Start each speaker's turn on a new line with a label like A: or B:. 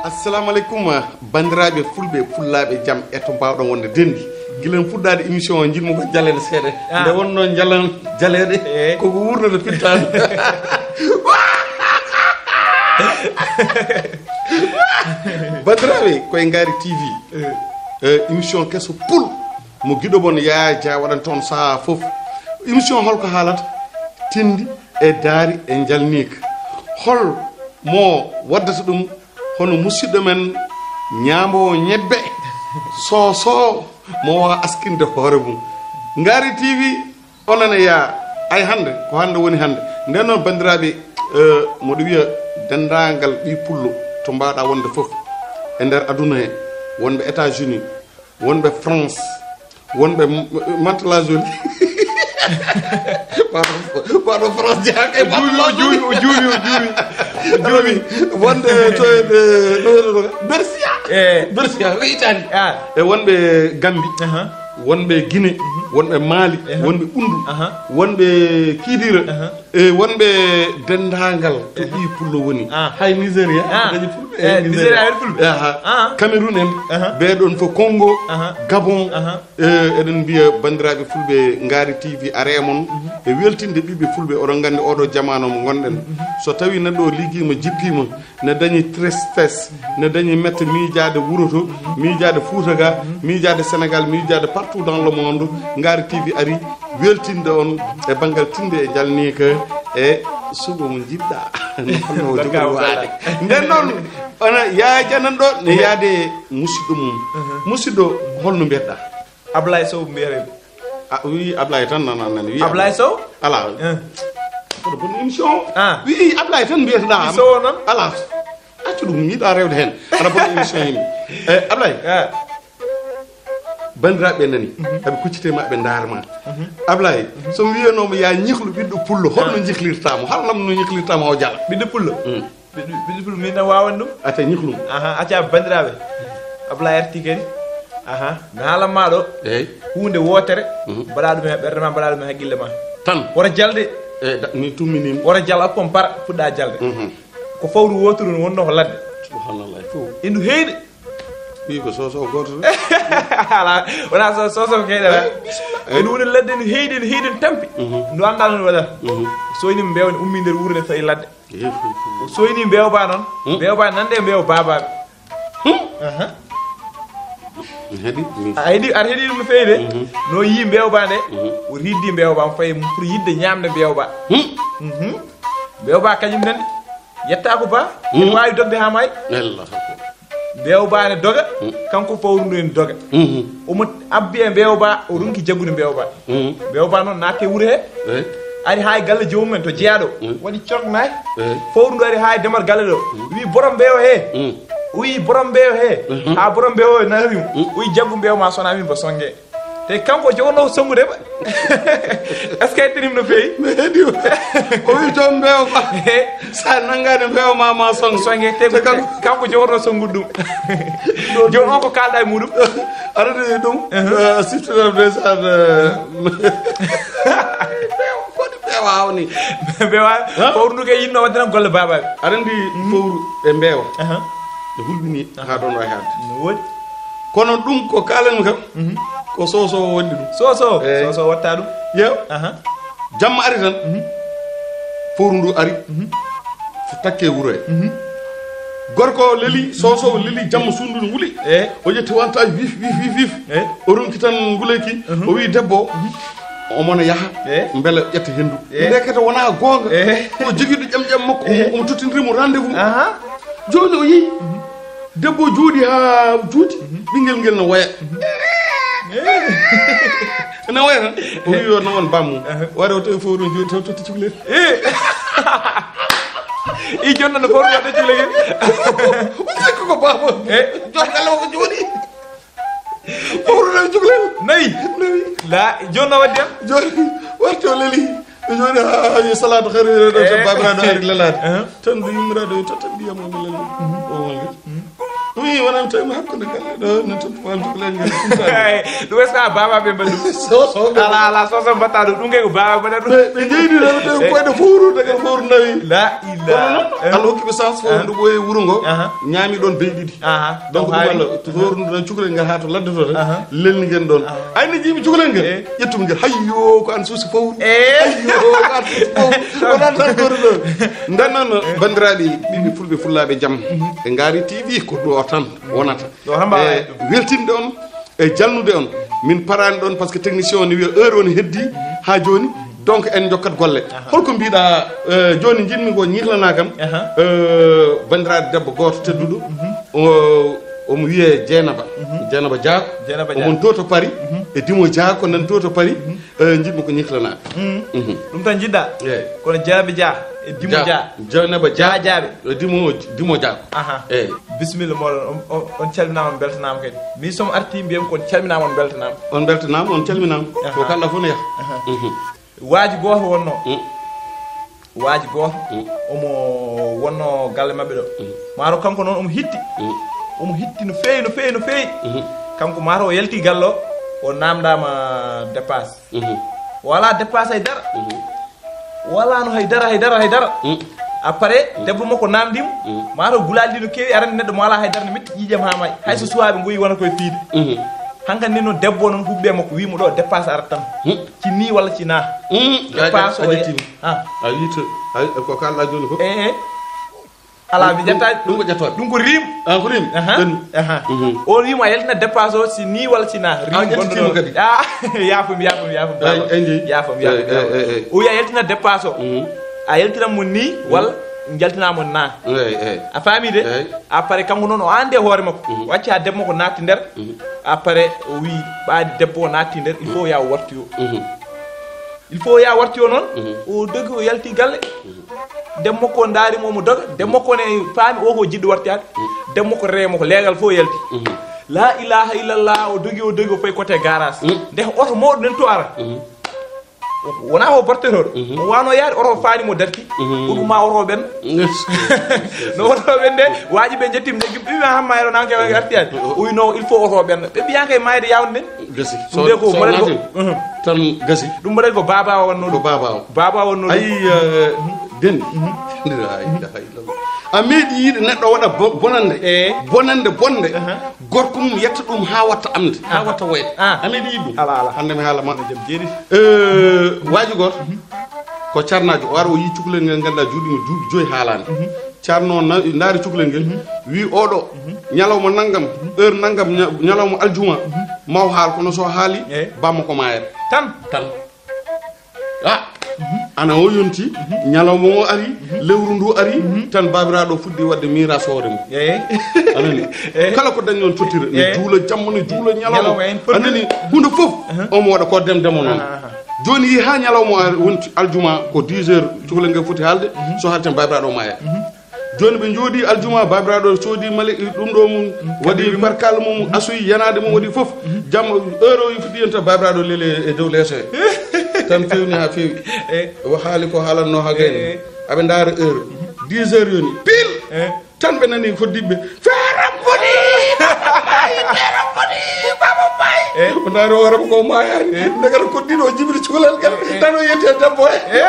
A: Assalamu alaikum bandiraɓe fulɓe fullaɓe jaam e to mbawɗon wonde dendi guilen fuɗɗade émission o jinmo ko jalede seeɗa nde wonno jalan jaleɗe koko wurnode pittade bandiraɓe koye Ngari TV émission kesso pul mo guiɗo mon Yaya Dia waɗan toon saaha foof émission holko haalata tindi e daari e jalnika hol mo waddata ɗum hono musidɗo men ñaamowo ñebbe so mo wawa askinde hoore mum Ngari TV onana ya ay hande ko hande woni hande nden noon bandiraɓe moɗo wiya dendagal ɓi pullo to mbawɗa wonde foof e nder aduna he wonɓe États-Unis wonɓe France wonɓe Mantes-la-Jolie pardon France jaak e juumi wonde to Bersia Italie e wonɓe Gambie wonɓe Guinée wonɓe Mali wonɓe Undu wonɓe Kidira e wonɓe dendagal to ɓi pullo woni hay Nigéria dañi fulɓe Nigéria fulɓe Cameroun en ɓeɗon fo Congo Gabon eɗen mbiya bandiraɓe fulɓe Ngari TV aremon e weltinde ɓiɓe fulɓe oɗon gandi oɗo jamanu mo gonɗen so tawi neɗɗo o ligguima jippima ne dañi tristesse ne dañi mette miijade wuuro to miijade Fouta ga miijade Sénégal miijade partout dans le monde Ngari TV ari weltinde on e banggal tinde e jalnika e sugo mo jiɗɗa no jogo waade nden noon ona Yaya Dia nan ɗo ne yaade musidɗo mum musidɗo holno mbiyatɗa
B: Ablaye Sow mbiyeten
A: wi Ablaye tan nan wi
B: Ablaye Sow
A: ala ko bon émission wi Ablaye tan mbiyatɗa
B: Sow non
A: ala accu ɗum yiɗa rewde hen ana bon émission yimɓe Ablaye bandiraɓe nani eɓe kuccitema ɓe darma Ablaye somi wiyanomo ya ñihlu ɓiɗɗo pullo holno jihlirtamo halam no jihlirtamo o jala
B: ɓiɗɗo pullo ɓiɗɗo pullo min tan wawan ɗum
A: ata ñihlum
B: acca bandiraɓe Ablaye arti kadi mi haalanma ɗo hunde wotere mbaɗa ɗum e ɓerde ma mbaɗa ɗum e haqqille ma
A: tan
B: wota jalde
A: mi tumminima
B: wota jal akkon para fuɗɗa jalde ko fawru wotoru ne wonno ko ladde
A: subhanallah
B: indu heyde
A: wi ko soso goto
B: ala wona soso ko keyɗa en woni ladde no heydi no heydi no tampi ndu anda no waɗata soyni mbewne ummi nder wuuro nde fayi ladde soyni mbewba noon mbewba nande mbew babaɓe aɗa heeɗi ɗum no fewi de no yi mbewba nde o riddi mbewba mo fayi pour yidde ñamde mbewba mbewba kañum nande yetta ko ba ene wawi dogde ha may mbewba ne doga kanko fawru ndu en doga omo abbi e mbewba o runki jaggude mbewba mbewba noon natte wuuro he ari hay galle jomumen to jeeyaɗo waɗi cornayi fawru ndu ari hay demal galle ɗo wi borom mbewo he wi borom mbewo he ha borom mbewo narimo wi jaggu mbewo ma sona min ba songue te kanko jogono songude ba est ce que aytinim no fewi
A: meeɗi o wi toon mbewo ba sa nangade mbewo ma songue
B: te kanko jogono songude ɗum joni on ko kalɗa e muɗum
A: arade ɗum siftinam ndeysaan foti mbewa awni
B: mbewa fawru ndu kay yinno waddenan golle babaɓe
A: aɗa andi fawru e mbewa e hulɓini ha ɗon wawi hadde
B: no woodi
A: kono ɗum ko kalanmi kam ko soso wonɗi ɗum
B: soso watta ɗum
A: yew jamma ari tan fawru ndu ari takke wuuro he gorko leli soso leli jamma sundu no wuli o ƴetti wanta wif o ronki tan nguleyki o wi debbo omona yaha beele ƴetta hendu ndekete wona gonga o joguiɗo ƴamƴam makko omo tottidirimo rendez-vous joni o yeehi debbo juuɗi ha juuti ɓinguel ngel no waya ene waya tan o wi yo nawon bammum waɗa o tawi fawru joni taw totti cukalel
B: i jonna no fawru waɗa cukalel
A: o sikko ko babo jon galle ko jooɗi fawru nawi cukalel
B: nayi la joni no waddi am
A: joni warti o leli joni ha salatu khairu to babiraɗo ari lelade tan do yummiraɗo tan mbiyamo lelani o wonde oui wona tawi mo hakkude galle ɗo no toppumal cukalel ngel
B: ɗum est ce que baba ɓe mbaɗi ɗum ala soso mbatta ɗum ɗum kay ko baba mbaɗa ɗum
A: ɓe jeydi ɗo tawi koyɗe fowru dagal fowru nawi
B: la ila
A: Allah hokkiɓe sens fowru ndu ɓooyi wuro ngo ñaami ɗon beyi ɗiɗi donc ɗum Allah fowru ndu ɗon cukalel ngel ha to ladde to tan lelni gen ɗon ayni jiimi cukalel ngel ƴettumi ngel hayyo ko an suusi fowru hayyo ko an suusi fowru wonan tan goto ɗo nden noon bandiraɓe ɓiɓɓe fulɓe fullaɓe jaam ɓe gaari TV ko ɗo tan wonata weltinde on e jalnude on min parani ɗon par ce que technicien o ne wiya heure on heddi ha joni donc en jokkat golle holko mbiɗa joni jinmi ko ñirlana kam bandiraɗo debbo goto tedduɗo omo wiye Dieynaba Diako omon to to Paris e Dimo Diako nan to to Paris jiɗmi ko ñirlana
B: ɗum tan jiɗɗa kono Dieynaba Dia e Dimo Dia
A: Dieynaba Dia
B: jaaɓe
A: Dimo Diako
B: eyyi bisimilla moɗon on calminama on beltanama kadi min somo arti mbiyam kon calminama on beltanama
A: on calminama ko kala fof no yaha
B: waaji goto wonno waaji goto omo wonno galle mabɓe ɗo maaro kanko noon omo hitti no feewi kanko maaro o yalti gallo o namdama dépasse wala dépasse haydara wala no haydara après debbo makko namdimo maaro gulali no kewi arande neɗɗo mo wala haydara no metti ƴiƴam ha may hayso suwaɓe goyi wona koye fiide hankkadi ni noon debbo noon huɓɓe makko wimo ɗo dépasse arat tan ci ni walla ci na dépasse o
A: a wiito ko kalɗa joni ko
B: ala mi jettaji
A: ɗum ko ƴettoɓe
B: ɗum ko rim
A: ko rim
B: on wimo a yaltina dépasse o si ni walla si na rim
A: gonɗo kadi
B: yafumi o wiya yaltina dépasse o a yaltinamo ni walla jaltinamo na a faami de après kanko noon o ande hoore makko wacci ha debbo makko natti nder après o wi ɓaadi debbo o natti nder il faut ya wartoyo noon o dogi o yalti galle debbo makko daarimo omo doga debbo makko ne faami o ko jiɗɗo wartiyade debbo makko reemo ko leegal fof yalti la ilaha illallah o dogi o fayi côté garage nde oto mawɗo nen to ara wona o porteroɗo o wano yaade oto faanimo darti ɗuma oto ɓen no oto ɓen de waaji ɓe jettima jeggi ɓiɓe hammayro nan kewa artiyade o wi non il faut oto ɓen ɓe mbiyan kay mayde yawde nden
A: gasi
B: ɗum de ko moɗen ko
A: tan gasi
B: ɗum mbaɗen ko baba o wonno
A: ko baba o
B: wonno
A: ayi dendi a meeɗi yiide neɗɗo waɗa bonande bonde gorko mum yetta ɗum ha watta amde ha watta woyde a meeɗi yiide ɗum
B: ala
A: hande mi haala ma waaji goto ko carnajo o ara o yi cukalel ngel ganduɗa juuɗimo duuɓi 5 haalani carno daari cukalel ngel wi oɗo ñalawma naggam heure naggam ñalawma aljuma maw haal kono so haali bamma ko mayere
B: tan
A: ana o yonti ñalawma o ari lewru ndu ari tan babiraɗo fuɗɗi wadde miras hoore mum anani kala ko dañi on tottira ne juula jamma ne juula ñalawma anani hunde foof omo waɗa ko demdemo noon joni yi ha ñalawma o wonti aljuma ko 10 heures cukalel ngel foti haalde so haalten babiraɗo o maya joni ɓe jooɗi aljuma babiraɗo soodi male ɗum ɗo mum waɗi barkal mum asoyi yanade mum waɗi foof jamma heure o fuɗɗi hen tan babiraɗo lele e dow leeso he tan fewni ha fewi o haali ko haalanno ha gayni aɓe daara heure 10 heures yoni pile tan ɓe nani koddiɓe feeram boni baba bay o daari o warama ko mayani ndegata koddiɗo o jibri cukalel gal tan o yette debbo he